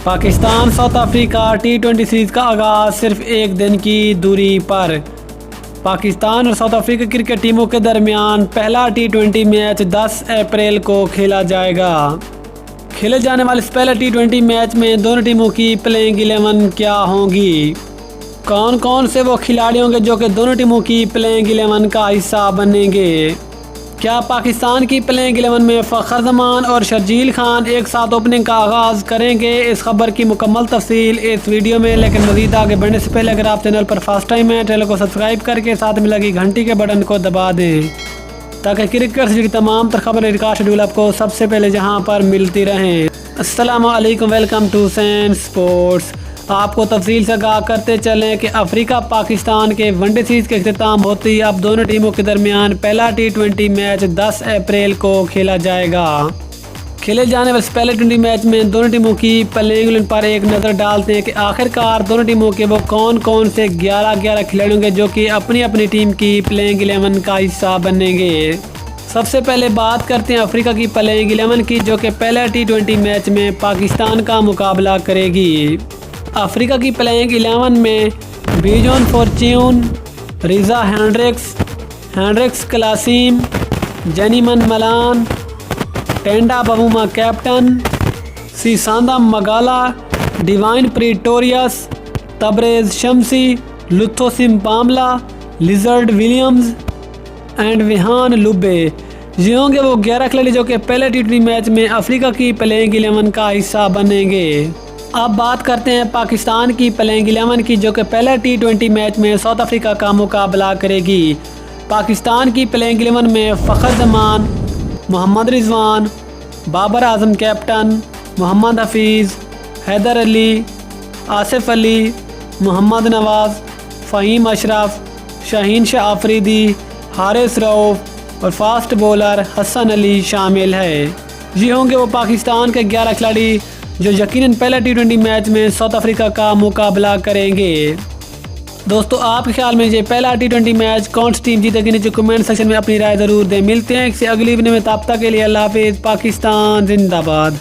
Pakistan south Africa T20 series का आगाज सिर्फ एक दिन की दूरी पर। पाकिस्तान और साउथ अफ्रीका क्रिकेट टीमों के दरमियान पहला T20 मैच 10 अप्रैल को खेला जाएगा। खेले जाने वाले इस पहले T20 मैच में दोनों टीमों की प्लेइंग 11 क्या होंगी, कौन कौन से वो खिलाड़ी होंगे जो कि दोनों टीमों की प्लेइंग 11 का हिस्सा बनेंगे, क्या पाकिस्तान की प्लेइंग 11 में फ़खर जमान और शर्जील खान एक साथ ओपनिंग का आगाज़ करेंगे। इस खबर की मुकम्मल तफसील इस वीडियो में, लेकिन मज़ीद आगे बढ़ने से पहले अगर आप चैनल पर फर्स्ट टाइम हैं, चैनल को सब्सक्राइब करके साथ में लगी घंटी के बटन को दबा दें ताकि क्रिकेट से जुड़ी तमाम तर खबर का शेड्यूल आपको सबसे पहले जहां पर मिलती रहें। अस्सलाम वालेकुम, वेलकम टू सैन स्पोर्ट्स। आपको तफसील से आगाह करते चलें कि अफ्रीका पाकिस्तान के वनडे सीरीज़ के अख्तिताम होते ही अब दोनों टीमों के दरमियान पहला T20 मैच 10 अप्रैल को खेला जाएगा। खेले जाने वाले पहले T20 मैच में दोनों टीमों की प्लेइंग 11 पर एक नज़र डालते हैं कि आखिरकार दोनों टीमों के वो कौन कौन से 11 खिलाड़ी होंगे जो कि अपनी अपनी टीम की प्लेइंग 11 का हिस्सा बनेंगे। सबसे पहले बात करते हैं अफ्रीका की प्लेइंग 11 की, जो कि पहले T20 मैच में पाकिस्तान का मुकाबला करेगी। अफ्रीका की प्लेइंग 11 में Bjorn Fortuin, Reeza Hendricks Klaasen, Janneman Malan, Temba Bavuma captain, Sisanda Magala, Dwaine Pretorius, Tabraiz Shamsi, Lutho Sipamla, Lizaad Williams and Wiaan Lubbe. ये होंगे वो 11 खिलाड़ी जो कि पहले T20 मैच में अफ्रीका की प्लेइंग 11 का हिस्सा बनेंगे। अब बात करते हैं पाकिस्तान की प्लेइंग 11 की, जो कि पहले T20 मैच में साउथ अफ्रीका का मुकाबला करेगी। पाकिस्तान की प्लेइंग 11 में फ़खर जमान, मोहम्मद रिजवान, बाबर आजम कैप्टन, मोहम्मद हफीज़, हैदर अली, आसिफ अली, मोहम्मद नवाज़, फ़हीम अशरफ, शाहीन शाह आफरीदी, हारिस रऊफ़ और फास्ट बॉलर हसन अली शामिल है। ये होंगे वो पाकिस्तान के 11 खिलाड़ी जो यकीनन पहला T20 मैच में साउथ अफ्रीका का मुकाबला करेंगे। दोस्तों, आपके ख्याल में ये पहला T20 मैच कौन सी टीम जीतेगी, नीचे कमेंट सेक्शन में अपनी राय ज़रूर दें। मिलते हैं किसी अगली वीडियो में, तब तक के लिए अल्लाह हाफिज़। पाकिस्तान जिंदाबाद।